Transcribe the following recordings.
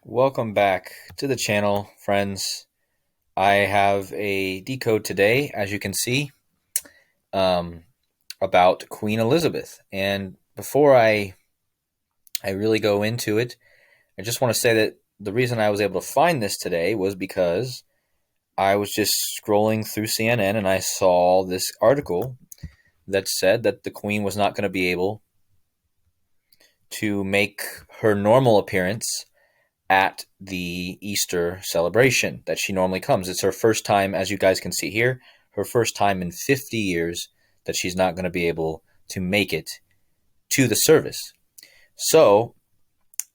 Welcome back to the channel, friends. I have a decode today, as you can see, um, about Queen Elizabeth. And before I really go into it, I just want to say that the reason I was able to find this today was because I was just scrolling through CNN and I saw this article that said that the Queen was not going to be able to make her normal appearance at the Easter celebration that she normally comes. It's her first time, as you guys can see here, her first time in 50 years that she's not going to be able to make it to the service. So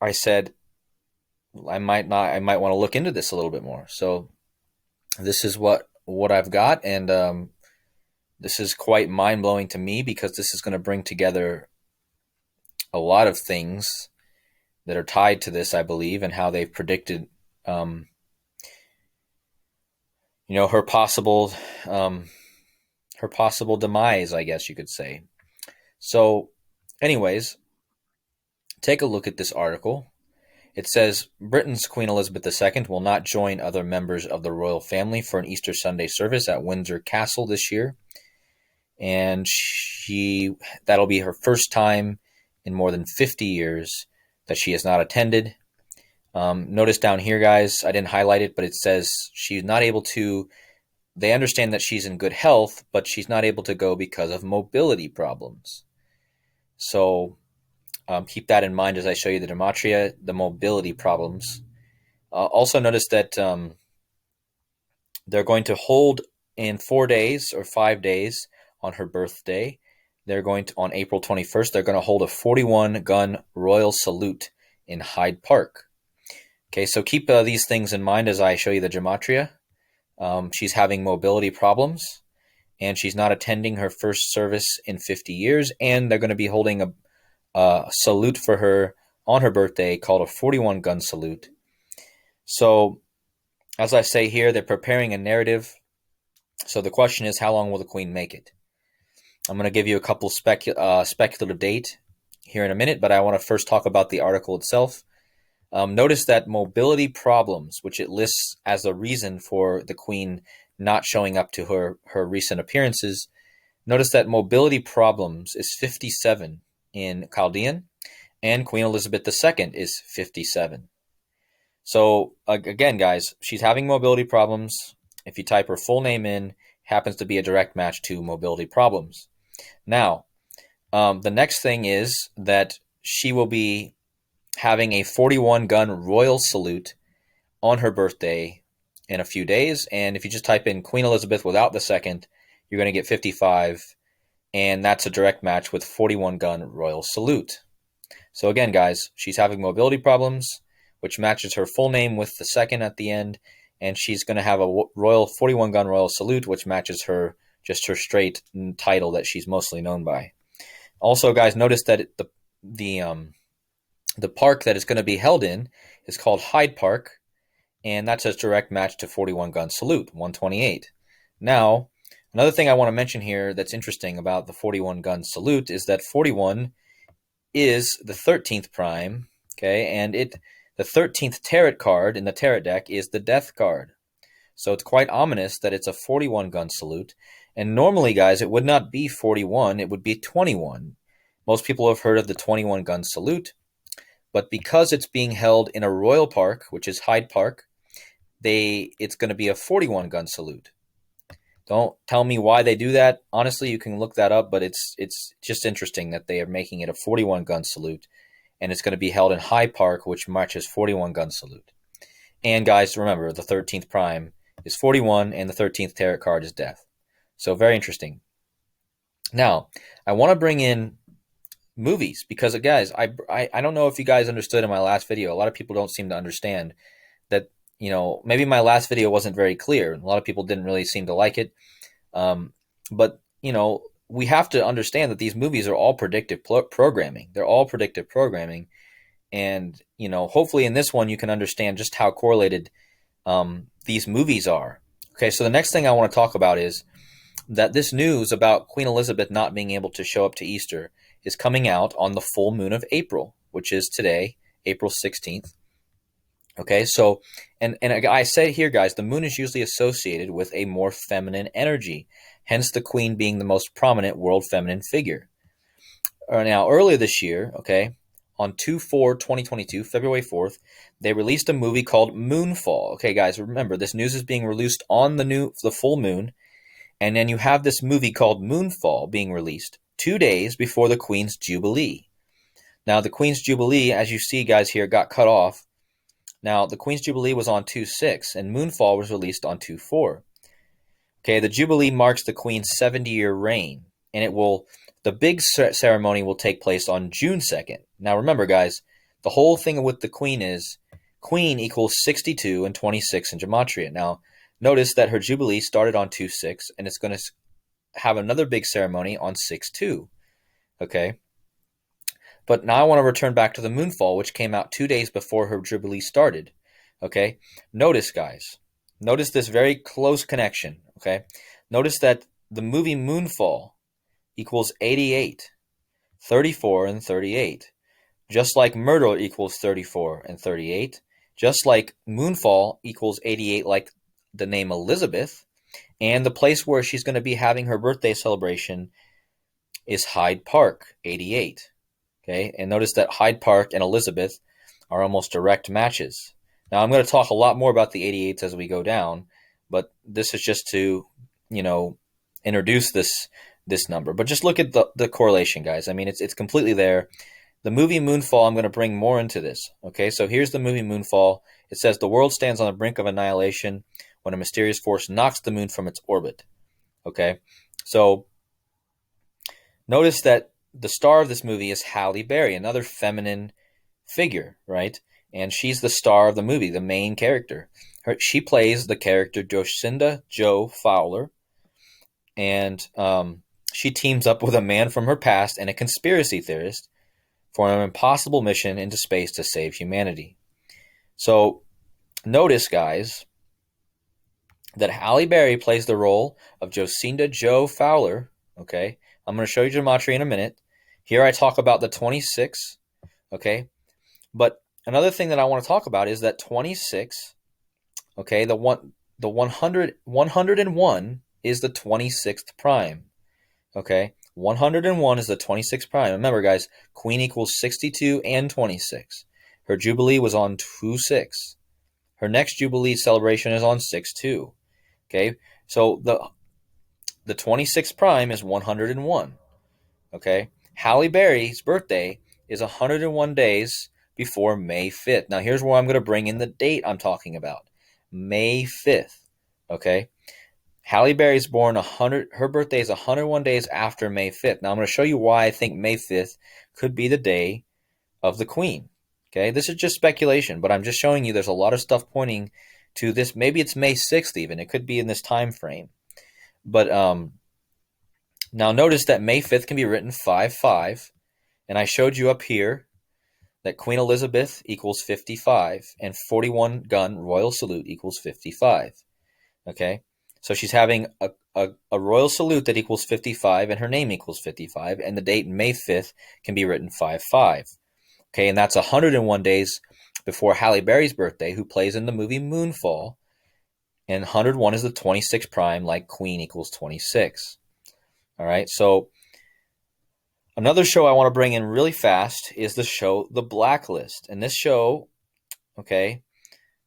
I said, I might want to look into this a little bit more. So this is what I've got, and this is quite mind blowing to me because this is going to bring together a lot of things that are tied to this, I believe, and how they've predicted, um, her um, possible demise, I guess you could say. So, anyways, take a look at this article. It says Britain's Queen Elizabeth II will not join other members of the royal family for an Easter Sunday service at Windsor Castle this year, and that'll be her first time in more than 50 years that she has not attended. Notice down here, guys, I didn't highlight it, but it says she's not able to. They understand that she's in good health, but she's not able to go because of mobility problems. So keep that in mind as I show you the Gematria, the mobility problems. Also notice that they're going to hold in 4 days or 5 days on her birthday. They're going to, on April 21st, they're going to hold a 41-gun royal salute in Hyde Park. Okay, so keep these things in mind as I show you the Gematria. She's having mobility problems, and she's not attending her first service in 50 years, and they're going to be holding a salute for her on her birthday called a 41-gun salute. So, as I say here, they're preparing a narrative. So the question is, how long will the Queen make it? I'm going to give you a couple speculative date here in a minute, but I want to first talk about the article itself. Notice that mobility problems, which it lists as a reason for the Queen not showing up to her recent appearances, notice that mobility problems is 57 in Chaldean, and Queen Elizabeth II is 57. So again, guys, she's having mobility problems. If you type her full name in, happens to be a direct match to mobility problems. Now, the next thing is that she will be having a 41-gun royal salute on her birthday in a few days. And if you just type in Queen Elizabeth without the second, you're going to get 55. And that's a direct match with 41-gun royal salute. So again, guys, she's having mobility problems, which matches her full name with the second at the end. And she's going to have a royal 41-gun royal salute, which matches her straight title that she's mostly known by. Also, guys, notice that the park that it's going to be held in is called Hyde Park, and that's a direct match to 41-gun salute, 128. Now, another thing I want to mention here that's interesting about the 41-gun salute is that 41 is the 13th prime, okay, and the 13th tarot card in the tarot deck is the death card. So it's quite ominous that it's a 41-gun salute. And normally, guys, it would not be 41, it would be 21. Most people have heard of the 21-gun salute. But because it's being held in a royal park, which is Hyde Park, it's going to be a 41-gun salute. Don't tell me why they do that. Honestly, you can look that up, but it's just interesting that they are making it a 41-gun salute, and it's going to be held in Hyde Park, which matches 41-gun salute. And guys, remember, the 13th prime is 41, and the 13th tarot card is death. So very interesting. Now, I want to bring in movies because, guys, I don't know if you guys understood in my last video. A lot of people don't seem to understand that, maybe my last video wasn't very clear. A lot of people didn't really seem to like it. But, we have to understand that these movies are all predictive programming. They're all predictive programming. And, hopefully in this one you can understand just how correlated these movies are. Okay, so the next thing I want to talk about is that this news about Queen Elizabeth not being able to show up to Easter is coming out on the full moon of April, which is today, April 16th. Okay, so and I say here, guys, the moon is usually associated with a more feminine energy, hence the queen being the most prominent world feminine figure. Now, earlier this year, okay, on 2/4/2022, February 4th, they released a movie called Moonfall. Okay, guys, remember this news is being released on the full moon, and then you have this movie called Moonfall being released 2 days before the Queen's Jubilee. Now, the Queen's Jubilee, as you see, guys, here got cut off. Now, the Queen's Jubilee was on 2/6, and Moonfall was released on 2/4. Okay, the Jubilee marks the Queen's 70-year reign, and the big ceremony will take place on June 2nd. Now, remember, guys, the whole thing with the Queen is Queen equals 62 and 26 in Gematria. Now, notice that her Jubilee started on 2/6, and it's going to have another big ceremony on 6/2. Okay, but now I want to return back to the Moonfall, which came out 2 days before her Jubilee started. Okay, notice, guys, notice this very close connection. Okay, notice that the movie Moonfall equals 88, 34, and 38. Just like murder equals 34 and 38, just like Moonfall equals 88, like the name Elizabeth, and the place where she's going to be having her birthday celebration is Hyde Park, 88. Okay, and notice that Hyde Park and Elizabeth are almost direct matches. Now, I'm going to talk a lot more about the 88s as we go down, but this is just to, introduce this number. But just look at the correlation, guys. I mean, it's completely there. The movie Moonfall, I'm going to bring more into this. Okay, so here's the movie Moonfall. It says the world stands on the brink of annihilation when a mysterious force knocks the moon from its orbit. Okay, so notice that the star of this movie is Halle Berry, another feminine figure, right? And she's the star of the movie, the main character. She plays the character Jocinda Jo Fowler, and she teams up with a man from her past and a conspiracy theorist for an impossible mission into space to save humanity. So notice, guys, that Halle Berry plays the role of Jocinda Jo Fowler. Okay, I'm going to show you Gematria in a minute. Here I talk about the 26. Okay, but another thing that I want to talk about is that 26. Okay, the 101 is the 26th prime. Okay, 101 is the 26th prime. Remember, guys, Queen equals 62 and 26. Her Jubilee was on 2/6. Her next Jubilee celebration is on 6/2. Okay, so the 26th prime is 101. Okay, Halle Berry's birthday is 101 days before May 5th. Now, here's where I'm going to bring in the date I'm talking about. May 5th. Okay, Halle Berry's born 100. Her birthday is 101 days after May 5th. Now, I'm going to show you why I think May 5th could be the day of the Queen. Okay, this is just speculation, but I'm just showing you there's a lot of stuff pointing to this. Maybe it's May 6th even. It could be in this time frame. But now notice that May 5th can be written 5/5, and I showed you up here that Queen Elizabeth equals 55 and 41 gun royal salute equals 55. Okay, so she's having a royal salute that equals 55 and her name equals 55, and the date May 5th can be written 5/5. Okay, and that's 101 days before Halle Berry's birthday, who plays in the movie Moonfall, and 101 is the 26th prime, like Queen equals 26. All right, so another show I want to bring in really fast is the show The Blacklist. And this show, okay,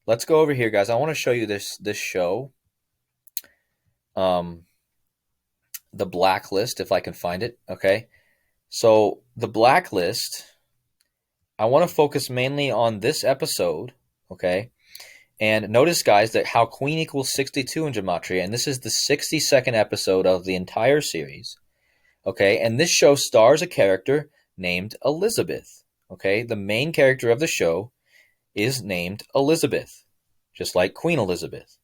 let's go over here, guys. I want to show you this show, The Blacklist, if I can find it. Okay, so The Blacklist, I want to focus mainly on this episode. Okay, and notice, guys, that how Queen equals 62 in Gematria, and this is the 62nd episode of the entire series. Okay, and this show stars a character named Elizabeth. Okay, the main character of the show is named Elizabeth, just like Queen Elizabeth.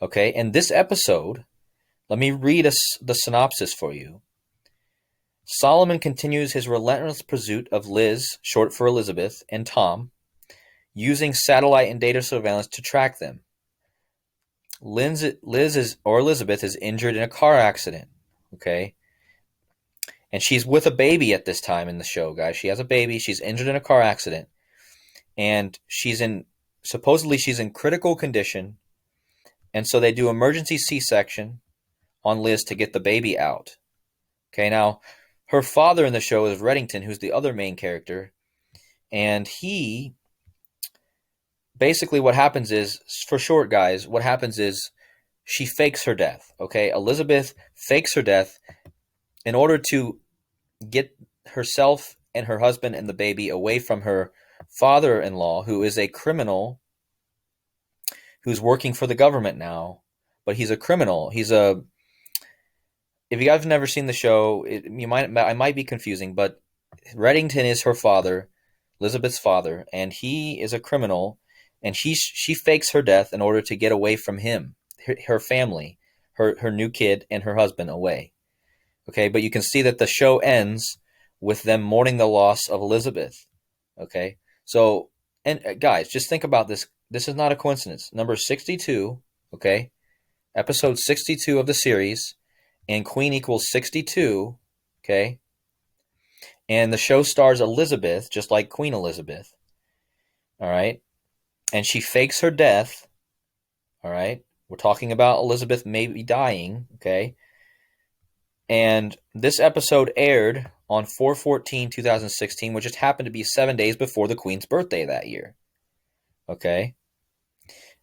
Okay, and this episode, let me read the synopsis for you. Solomon continues his relentless pursuit of Liz, short for Elizabeth, and Tom, using satellite and data surveillance to track them. Elizabeth is injured in a car accident. Okay, and she's with a baby at this time in the show, guys. She has a baby. She's injured in a car accident. And she's in supposedly she's in critical condition, and so they do emergency C-section on Liz to get the baby out. Okay, now her father in the show is Reddington, who's the other main character, and he basically, what happens is, for short, guys, what happens is she fakes her death. Okay, Elizabeth fakes her death in order to get herself and her husband and the baby away from her father-in-law, who is a criminal who's working for the government now. But he's a criminal. If you guys have never seen the show, I might be confusing, but Reddington is her father, Elizabeth's father, and he is a criminal, and she fakes her death in order to get away from him, her family, her new kid, and her husband away. Okay, but you can see that the show ends with them mourning the loss of Elizabeth. Okay, so, and guys, just think about this. This is not a coincidence. Number 62, okay, episode 62 of the series, and Queen equals 62, okay, and the show stars Elizabeth, just like Queen Elizabeth, all right, and she fakes her death, all right. We're talking about Elizabeth maybe dying, okay, and this episode aired on 4/14/2016, which just happened to be 7 days before the Queen's birthday that year, okay.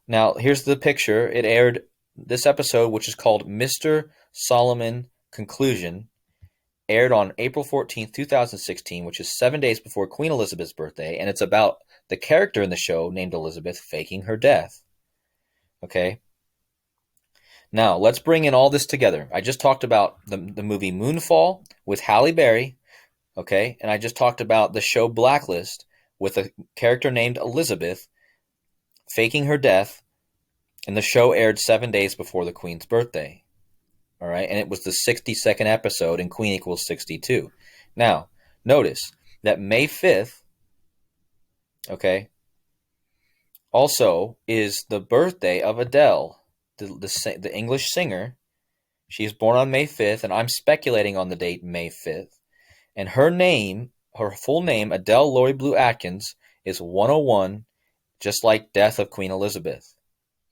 Now, here's the picture. It aired this episode, which is called Mr. Solomon Conclusion, aired on April 14th, 2016, which is 7 days before Queen Elizabeth's birthday, and it's about the character in the show named Elizabeth faking her death. Okay? Now, let's bring in all this together. I just talked about the movie Moonfall with Halle Berry, okay? And I just talked about the show Blacklist with a character named Elizabeth faking her death, and the show aired 7 days before the Queen's birthday. All right, and it was the 62nd episode, and Queen equals 62. Now, notice that May 5th, okay, also is the birthday of Adele, the English singer. She's born on May 5th, and I'm speculating on the date May 5th. And her name, her full name, Adele Laurie Blue Atkins, is 101, just like Death of Queen Elizabeth.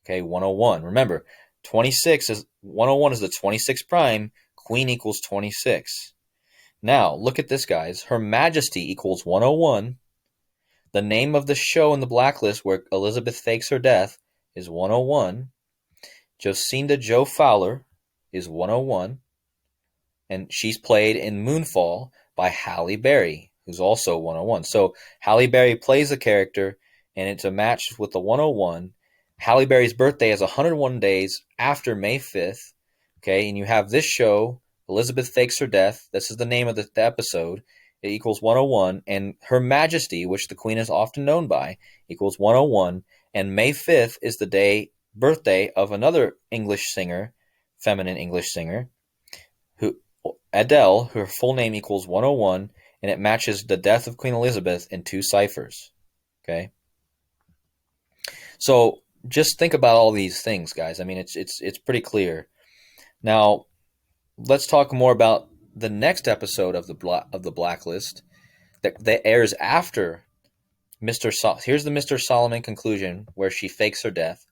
Okay, 101. Remember, 26 is 101 is the 26 prime. Queen equals 26. Now, look at this, guys. Her Majesty equals 101. The name of the show in the Blacklist where Elizabeth fakes her death is 101. Jocinda Joe Fowler is 101. And she's played in Moonfall by Halle Berry, who's also 101. So Halle Berry plays the character, and it's a match with the 101. Halle Berry's birthday is 101 days after May 5th, okay, and you have this show, Elizabeth Fakes Her Death. This is the name of the episode. It equals 101, and Her Majesty, which the Queen is often known by, equals 101, and May 5th is the birthday of another English singer, feminine English singer, who Adele, her full name equals 101, and it matches the death of Queen Elizabeth in 2 ciphers, okay? So just think about all these things, guys. I mean, it's pretty clear. Now, let's talk more about the next episode of the Blacklist that airs after here's the Mr. Solomon Conclusion, where she fakes her death.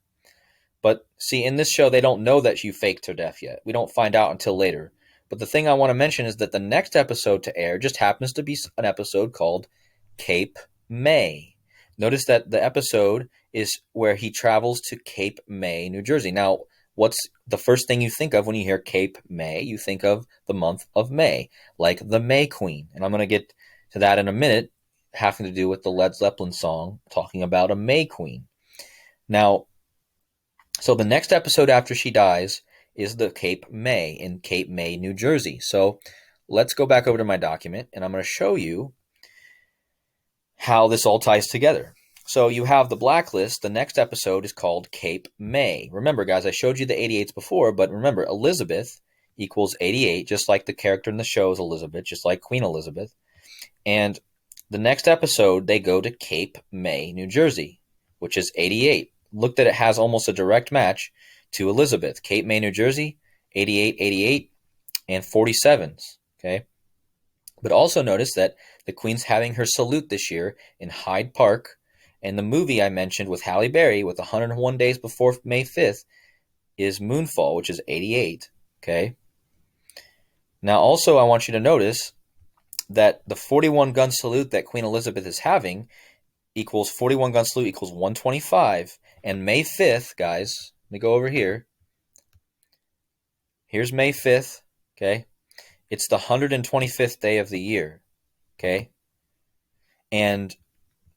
But see, in this show, they don't know that she faked her death yet. We don't find out until later. But the thing I want to mention is that the next episode to air just happens to be an episode called Cape May. Notice that the episode is where he travels to Cape May, New Jersey. Now, what's the first thing you think of when you hear Cape May? You think of the month of May, like the May Queen. And I'm going to get to that in a minute, having to do with the Led Zeppelin song talking about a May Queen. Now, so the next episode after she dies is the Cape May in Cape May, New Jersey. So let's go back over to my document, and I'm going to show you how this all ties together. So you have the Blacklist. The next episode is called Cape May. Remember, guys, I showed you the 88s before, but remember, Elizabeth equals 88, just like the character in the show is Elizabeth, just like Queen Elizabeth. And the next episode, they go to Cape May, New Jersey, which is 88. Look that it has almost a direct match to Elizabeth. Cape May, New Jersey, 88, 88, and 47s, okay? But also notice that the Queen's having her salute this year in Hyde Park, And the movie I mentioned with Halle Berry with 101 Days Before May 5th is Moonfall, which is 88. Okay. Now, also, I want you to notice that the 41 gun salute that Queen Elizabeth is having equals 41 gun salute equals 125. And May 5th, guys, let me go over here. Here's May 5th. Okay. It's the 125th day of the year. Okay. And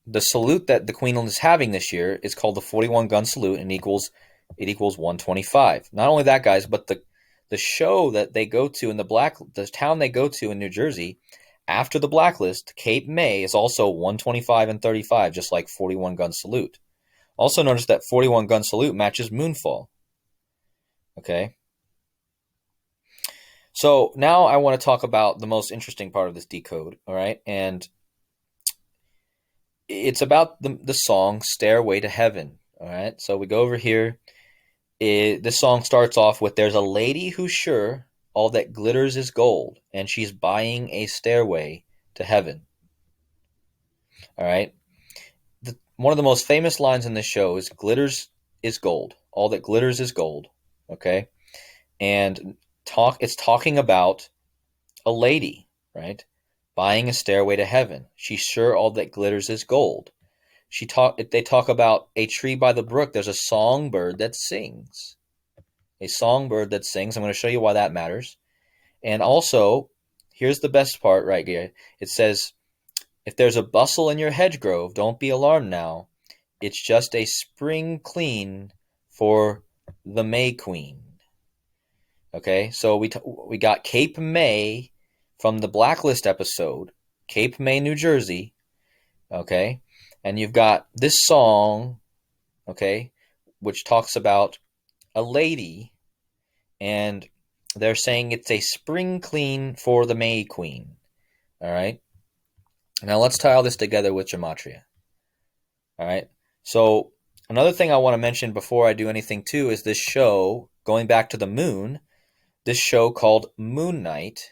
the salute that the Queen is having this year is called the 41 gun salute and it equals 125. Not only that, guys, but the show that they go to in the town they go to in New Jersey after the Blacklist, Cape May, is also 125 and 35, just like 41 gun salute. Also notice that 41 gun salute matches Moonfall. Okay. So now I want to talk about the most interesting part of this decode, all right? And it's about the song Stairway to Heaven, all right? So we go over here. This song starts off with, there's a lady who's sure all that glitters is gold, and she's buying a stairway to heaven. All right? One of the most famous lines in this show is, glitters is gold. All that glitters is gold, okay? And it's talking about a lady, right? Buying a stairway to heaven. She's sure all that glitters is gold. They talk about a tree by the brook. There's a songbird that sings. A songbird that sings. I'm going to show you why that matters. And also, here's the best part right here. It says, if there's a bustle in your hedgerow, don't be alarmed now. It's just a spring clean for the May Queen. Okay, so we got Cape May from the Blacklist episode, Cape May, New Jersey. Okay, and you've got this song, okay, which talks about a lady, and they're saying it's a spring clean for the May Queen. All right, now let's tie all this together with Gematria. All right, so another thing I want to mention before I do anything too is this show, going back to the moon, this show called Moon Knight,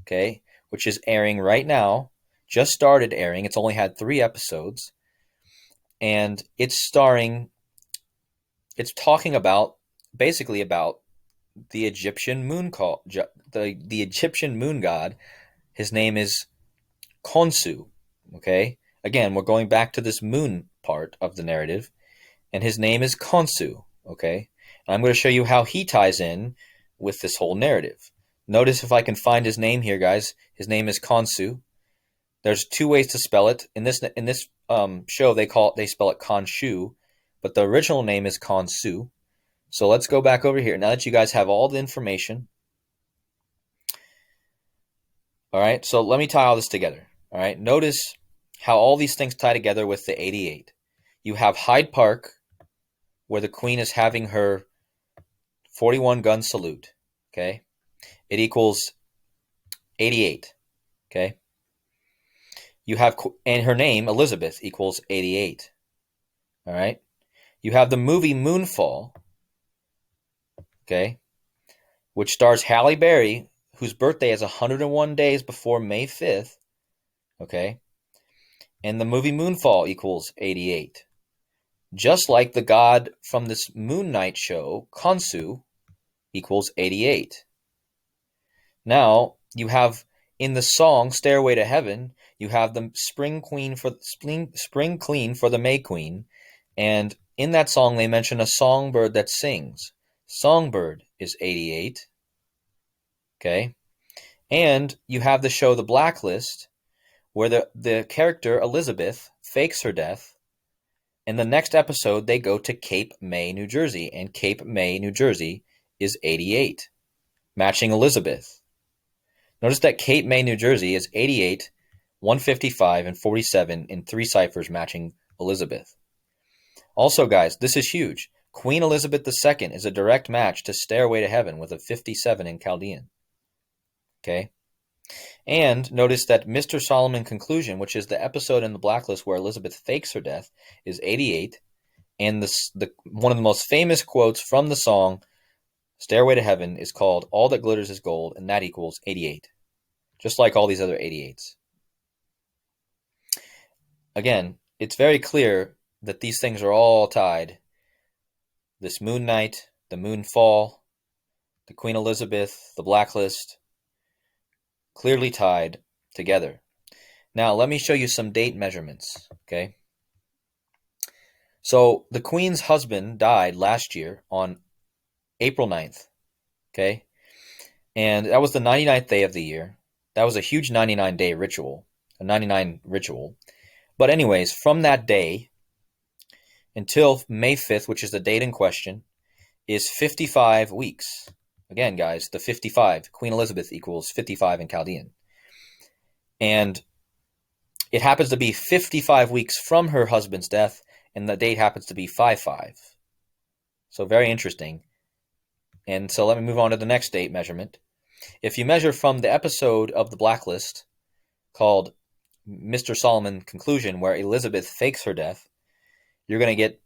okay, which is airing right now, just started airing. It's only had 3 episodes, and it's talking about, basically about the Egyptian moon the Egyptian moon god. His name is Khonsu, okay? Again, we're going back to this moon part of the narrative, and his name is Khonsu, okay? And I'm going to show you how he ties in with this whole narrative. Notice if I can find his name here, guys. His name is Khonsu. There's 2 ways to spell it. In this show, they spell it Khonshu, but the original name is Khonsu. So let's go back over here. Now that you guys have all the information, all right, so let me tie all this together. All right, notice how all these things tie together with the 88. You have Hyde Park, where the Queen is having her 41 gun salute, okay? It equals 88, okay? You have, and her name, Elizabeth, equals 88, all right? You have the movie Moonfall, okay, which stars Halle Berry, whose birthday is 101 days before May 5th, okay? And the movie Moonfall equals 88. Just like the god from this Moon Knight show, Khonsu, equals 88. Now, you have in the song Stairway to Heaven, you have the spring clean for the May Queen, and in that song they mention a songbird that sings. Songbird is 88. Okay? And you have the show The Blacklist, where the character Elizabeth fakes her death. In the next episode, they go to Cape May, New Jersey, and Cape May, New Jersey is 88, matching Elizabeth. Notice that Cape May, New Jersey is 88, 155, and 47 in 3 ciphers matching Elizabeth. Also, guys, this is huge. Queen Elizabeth II is a direct match to Stairway to Heaven with a 57 in Chaldean. Okay? And notice that Mr. Solomon Conclusion, which is the episode in the Blacklist where Elizabeth fakes her death, is 88. And one of the most famous quotes from the song Stairway to Heaven is called All That Glitters is Gold, and that equals 88. Just like all these other 88s. Again, it's very clear that these things are all tied. This moon night, the moon fall, the Queen Elizabeth, the Blacklist, clearly tied together. Now, let me show you some date measurements, okay? So, the Queen's husband died last year on April 9th, okay? And that was the 99th day of the year. That was a huge 99-day ritual, a 99 ritual. But anyways, from that day until May 5th, which is the date in question, is 55 weeks. Again, guys, the 55. Queen Elizabeth equals 55 in Chaldean. And it happens to be 55 weeks from her husband's death, and the date happens to be 5-5. So very interesting. And so let me move on to the next date measurement. If you measure from the episode of the Blacklist called Mr. Solomon Conclusion, where Elizabeth fakes her death, you're going to get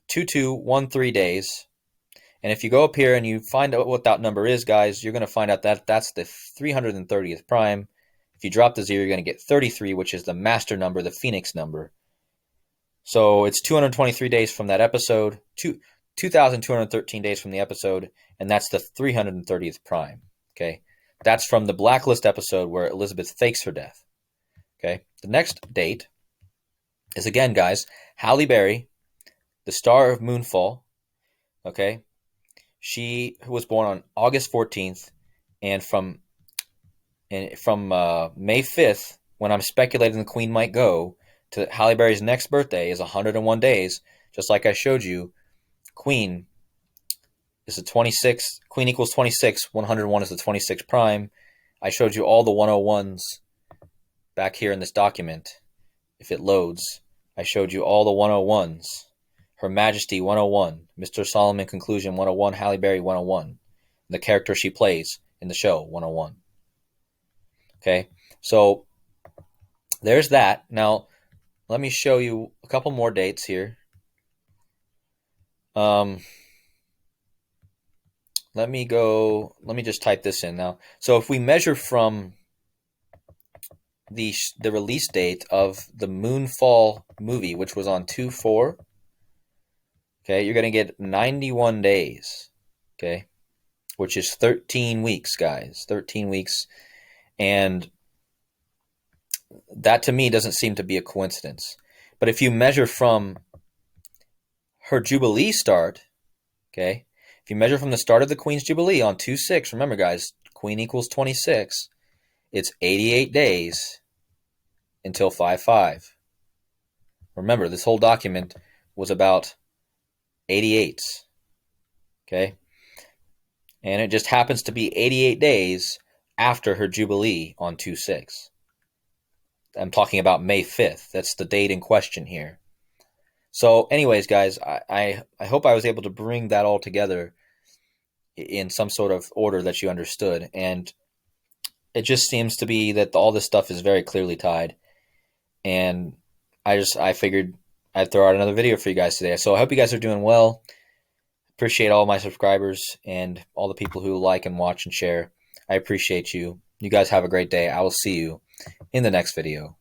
2213 days. And if you go up here and you find out what that number is, guys, you're going to find out that that's the 330th prime. If you drop the 0, you're going to get 33, which is the master number, the Phoenix number. So it's 223 days from that episode, 2,213 days from the episode, and that's the 330th prime. Okay, that's from the Blacklist episode where Elizabeth fakes her death. Okay, the next date is, again, guys, Halle Berry, the star of Moonfall. Okay, she was born on August 14th, and from May 5th, when I'm speculating the Queen might go, to Halle Berry's next birthday is 101 days, just like I showed you. Queen is the 26. Queen equals 26. 101 is the 26 prime. I showed you all the 101s back here in this document. If it loads, I showed you all the 101s. Her Majesty 101, Mr. Solomon Conclusion 101, Halle Berry 101, the character she plays in the show 101. Okay, so there's that. Now, let me show you a couple more dates here. Let me just type this in now. So if we measure from the release date of the Moonfall movie, which was on 2/4, okay, you're going to get 91 days, okay, which is 13 weeks, guys, 13 weeks. And that to me doesn't seem to be a coincidence. But if you measure from her Jubilee start, okay, if you measure from the start of the Queen's Jubilee on 2/6, remember, guys, Queen equals 26, it's 88 days until 5/5. Remember, this whole document was about 88s, okay? And it just happens to be 88 days after her Jubilee on 2/6. I'm talking about May 5th. That's the date in question here. So anyways, guys, I hope I was able to bring that all together in some sort of order that you understood. And it just seems to be that all this stuff is very clearly tied. And I figured I'd throw out another video for you guys today. So I hope you guys are doing well. Appreciate all my subscribers and all the people who like and watch and share. I appreciate you. You guys have a great day. I will see you in the next video.